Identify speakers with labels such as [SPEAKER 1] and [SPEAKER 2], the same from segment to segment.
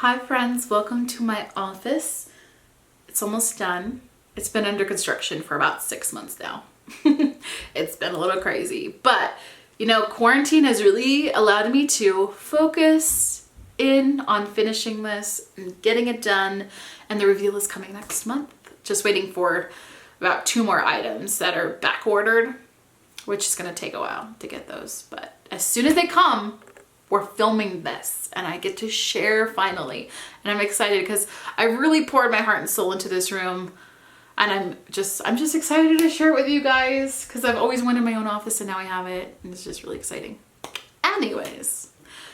[SPEAKER 1] Hi friends, welcome to my office. It's almost done. It's been under construction for about 6 months now. It's been a little crazy, but you know, quarantine has really allowed me to focus in on finishing this and getting it done, and the reveal is coming next month. Just waiting for about 2 more items that are back ordered, which is going to take a while to get those, but as soon as they come, we're filming this and I get to share finally. And I'm excited because I really poured my heart and soul into this room, and I'm just excited to share it with you guys because I've always wanted my own office and now I have it, and it's just really exciting. Anyways,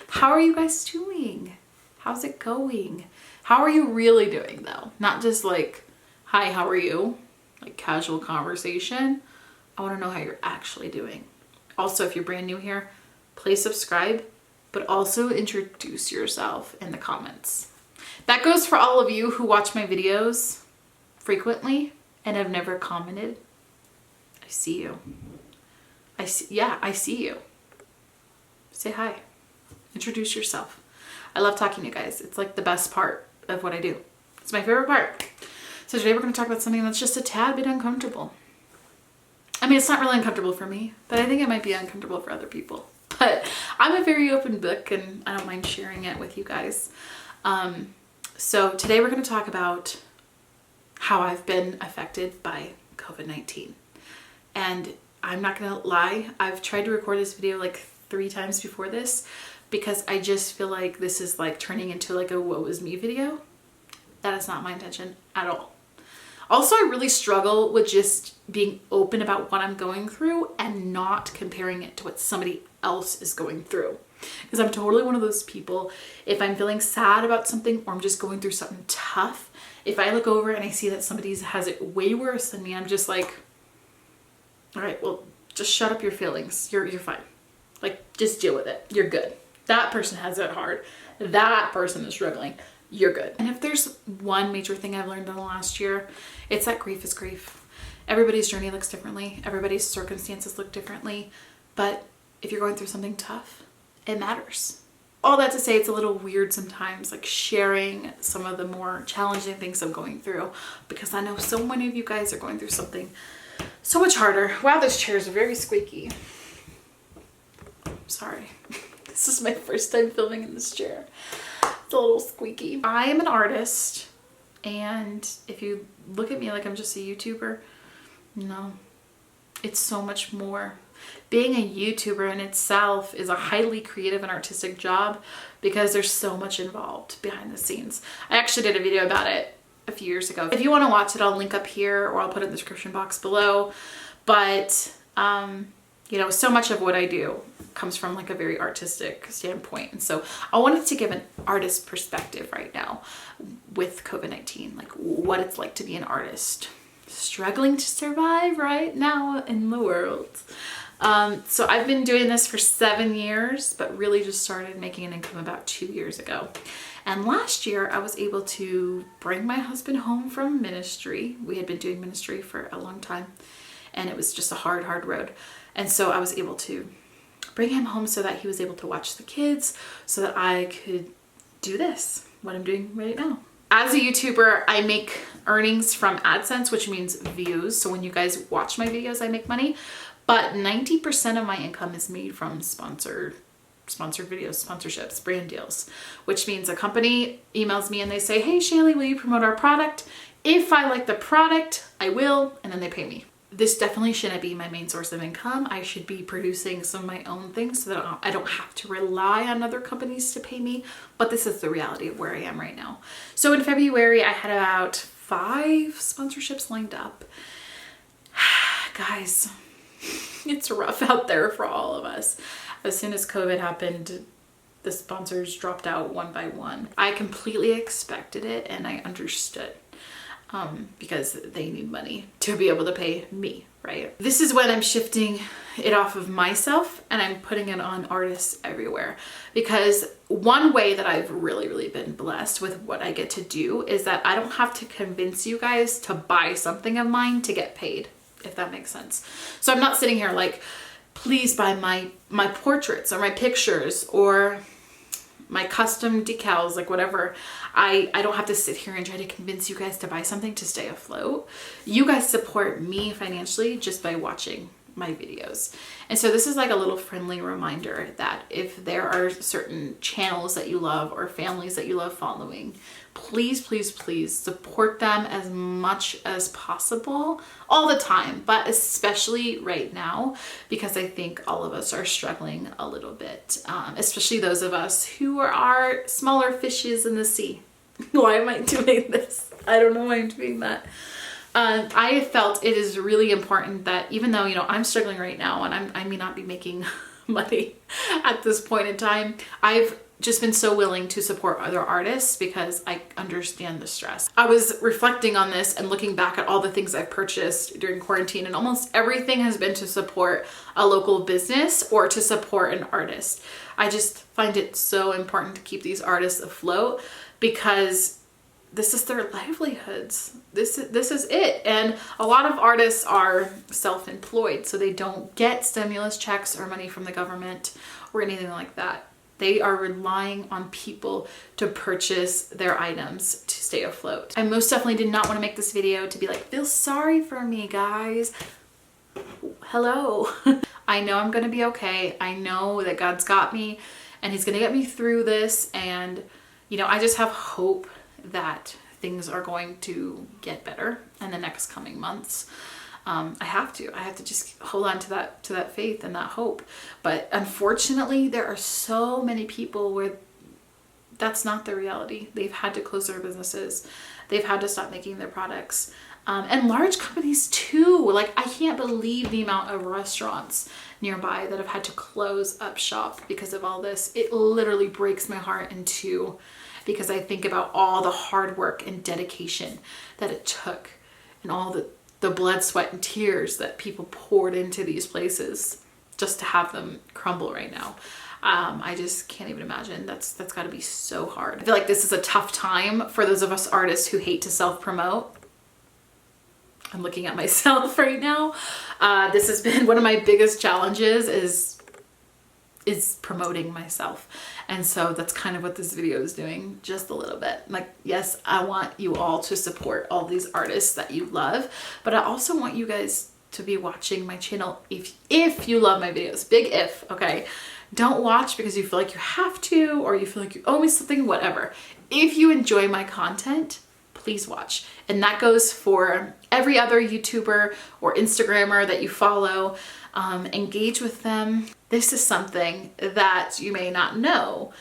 [SPEAKER 1] how are you guys doing? How's it going? How are you really doing though? Not just like, hi, how are you? Like casual conversation. I want to know how you're actually doing. Also, if you're brand new here, please subscribe, but also introduce yourself in the comments. That goes for all of you who watch my videos frequently and have never commented. I see you. I see you. Say hi. Introduce yourself. I love talking to you guys. It's like the best part of what I do. It's my favorite part. So today we're going to talk about something that's just a tad bit uncomfortable. I mean, it's not really uncomfortable for me, but I think it might be uncomfortable for other people. But I'm a very open book and I don't mind sharing it with you guys. So today we're going to talk about how I've been affected by COVID-19. And I'm not going to lie, I've tried to record this video like 3 times before this because I just feel like this is like turning into like a woe is me video. That is not my intention at all. Also, I really struggle with just being open about what I'm going through and not comparing it to what somebody else is going through. Because I'm totally one of those people, if I'm feeling sad about something or I'm just going through something tough, if I look over and I see that somebody has it way worse than me, I'm just like, all right, well, just shut up your feelings. You're fine. Like, just deal with it. You're good. That person has it hard. That person is struggling. You're good. And if there's one major thing I've learned in the last year, it's that grief is grief. Everybody's journey looks differently. Everybody's circumstances look differently. But if you're going through something tough, it matters. All that to say, it's a little weird sometimes, like sharing some of the more challenging things I'm going through, because I know so many of you guys are going through something so much harder. Wow, this chair is very squeaky. Sorry. This is my first time filming in this chair. It's a little squeaky. I am an artist, and if you look at me like I'm just a YouTuber, no, it's so much more. Being a YouTuber in itself is a highly creative and artistic job because there's so much involved behind the scenes. I actually did a video about it a few years ago. If you want to watch it, I'll link up here or I'll put it in the description box below. But you know, so much of what I do comes from like a very artistic standpoint. And so I wanted to give an artist perspective right now with COVID-19, like what it's like to be an artist struggling to survive right now in the world. So I've been doing this for 7 years, but really just started making an income about 2 years ago. And last year I was able to bring my husband home from ministry. We had been doing ministry for a long time and it was just a hard road. And so I was able to bring him home so that he was able to watch the kids, so that I could do this, what I'm doing right now. As a YouTuber, I make earnings from AdSense, which means views. So when you guys watch my videos, I make money. But 90% of my income is made from sponsored videos, sponsorships, brand deals, which means a company emails me and they say, hey, Shaylee, will you promote our product? If I like the product, I will, and then they pay me. This definitely shouldn't be my main source of income. I should be producing some of my own things so that I don't have to rely on other companies to pay me. But this is the reality of where I am right now. So in February, I had about 5 sponsorships lined up. Guys, it's rough out there for all of us. As soon as COVID happened, the sponsors dropped out one by one. I completely expected it and I understood. Because they need money to be able to pay me, right? This is when I'm shifting it off of myself and I'm putting it on artists everywhere. Because one way that I've really been blessed with what I get to do is that I don't have to convince you guys to buy something of mine to get paid, if that makes sense. So I'm not sitting here like, please buy my portraits or my pictures or my custom decals, like whatever. I don't have to sit here and try to convince you guys to buy something to stay afloat. You guys support me financially just by watching my videos. And so this is like a little friendly reminder that if there are certain channels that you love or families that you love following, please, please, please support them as much as possible all the time, but especially right now, because I think all of us are struggling a little bit, especially those of us who are smaller fishes in the sea. Why am I doing this? I don't know why I'm doing that. I felt it is really important that even though, you know, I'm struggling right now and I may not be making money at this point in time, I've just been so willing to support other artists because I understand the stress. I was reflecting on this and looking back at all the things I've purchased during quarantine, and almost everything has been to support a local business or to support an artist. I just find it so important to keep these artists afloat because this is their livelihoods. This is it. And a lot of artists are self-employed, so they don't get stimulus checks or money from the government or anything like that. They are relying on people to purchase their items to stay afloat. I most definitely did not want to make this video to be like, feel sorry for me, guys. Hello. I know I'm going to be okay. I know that God's got me and he's going to get me through this. And, you know, I just have hope that things are going to get better in the next coming months. I have to just hold on to that faith and that hope. But unfortunately, there are so many people where that's not the reality. They've had to close their businesses. They've had to stop making their products. And large companies too. Like, I can't believe the amount of restaurants nearby that have had to close up shop because of all this. It literally breaks my heart in two, because I think about all the hard work and dedication that it took and all the blood, sweat, and tears that people poured into these places just to have them crumble right now. I just can't even imagine. That's got to be so hard. I feel like this is a tough time for those of us artists who hate to self-promote. I'm looking at myself right now. This has been one of my biggest challenges is promoting myself. And so that's kind of what this video is doing, just a little bit. Like, yes, I want you all to support all these artists that you love, but I also want you guys to be watching my channel if you love my videos. Big if, okay? Don't watch because you feel like you have to, or you feel like you owe me something, whatever. If you enjoy my content, please watch. And that goes for every other YouTuber or Instagrammer that you follow. Engage with them. This is something that you may not know,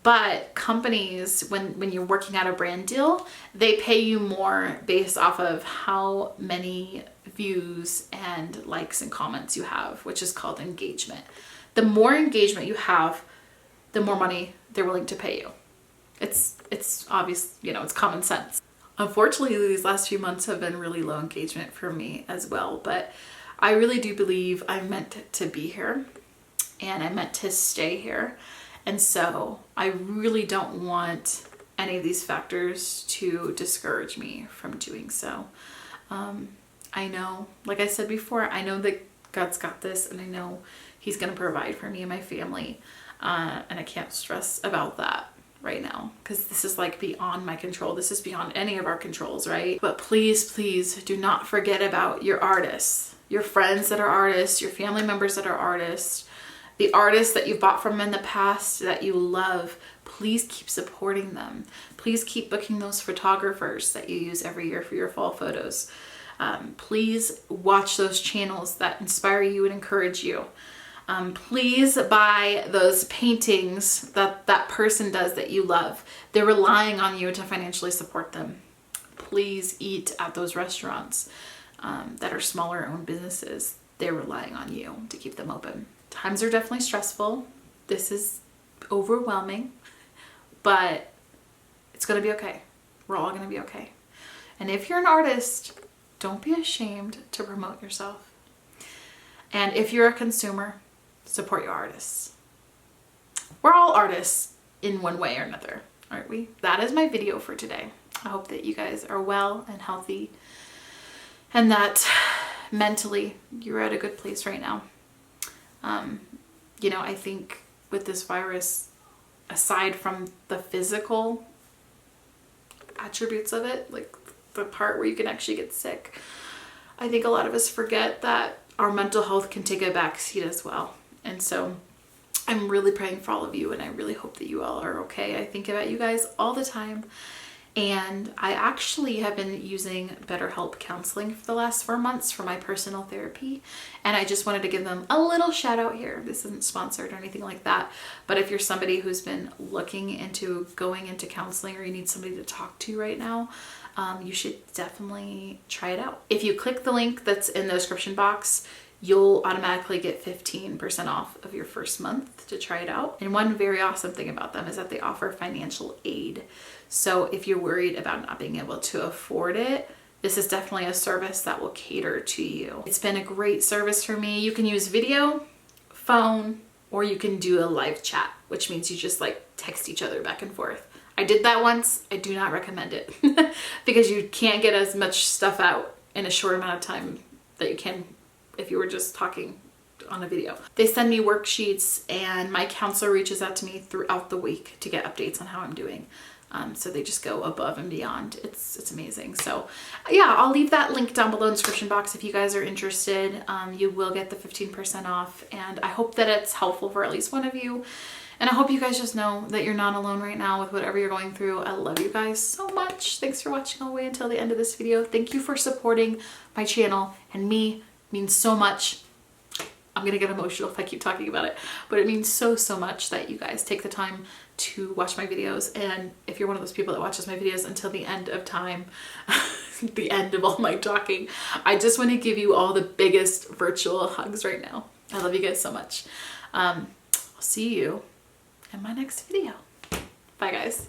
[SPEAKER 1] but companies, when you're working out a brand deal, they pay you more based off of how many views and likes and comments you have, which is called engagement. The more engagement you have, the more money they're willing to pay you. It's obvious, you know, it's common sense. Unfortunately, these last few months have been really low engagement for me as well, but I really do believe I'm meant to be here and I'm meant to stay here. And so I really don't want any of these factors to discourage me from doing so. I know, like I said before, I know that God's got this and I know he's going to provide for me and my family. And I can't stress about that right now because this is like beyond my control. This is beyond any of our controls, right? But please, please do not forget about your artists, your friends that are artists, your family members that are artists, the artists that you've bought from in the past that you love. Please keep supporting them. Please keep booking those photographers that you use every year for your fall photos. Please watch those channels that inspire you and encourage you. Please buy those paintings that that person does that you love. They're relying on you to financially support them. Please eat at those restaurants that are smaller owned businesses. They're relying on you to keep them open. Times are definitely stressful. This is overwhelming, but it's going to be okay. We're all going to be okay. And if you're an artist, don't be ashamed to promote yourself. And if you're a consumer, support your artists. We're all artists in one way or another, aren't we? That is my video for today. I hope that you guys are well and healthy and that mentally you're at a good place right now. You know, I think with this virus, aside from the physical attributes of it, like the part where you can actually get sick, I think a lot of us forget that our mental health can take a backseat as well. And so I'm really praying for all of you, and I really hope that you all are okay. I think about you guys all the time. And I actually have been using BetterHelp counseling for the last 4 months for my personal therapy. And I just wanted to give them a little shout out here. This isn't sponsored or anything like that. But if you're somebody who's been looking into going into counseling, or you need somebody to talk to right now, you should definitely try it out. If you click the link that's in the description box, you'll automatically get 15% off of your first month to try it out. And one very awesome thing about them is that they offer financial aid. So if you're worried about not being able to afford it, this is definitely a service that will cater to you. It's been a great service for me. You can use video, phone, or you can do a live chat, which means you just like text each other back and forth. I did that once. I do not recommend it because you can't get as much stuff out in a short amount of time that you can if you were just talking on a video. They send me worksheets, and my counselor reaches out to me throughout the week to get updates on how I'm doing. So they just go above and beyond. It's amazing. So yeah, I'll leave that link down below in the description box if you guys are interested. You will get the 15% off, and I hope that it's helpful for at least one of you. And I hope you guys just know that you're not alone right now with whatever you're going through. I love you guys so much. Thanks for watching all the way until the end of this video. Thank you for supporting my channel and me. It means so much. I'm gonna get emotional if I keep talking about it, but it means so much that you guys take the time to watch my videos. And if you're one of those people that watches my videos until the end of time, the end of all my talking, I just want to give you all the biggest virtual hugs right now. I love you guys so much. I'll see you in my next video. Bye guys.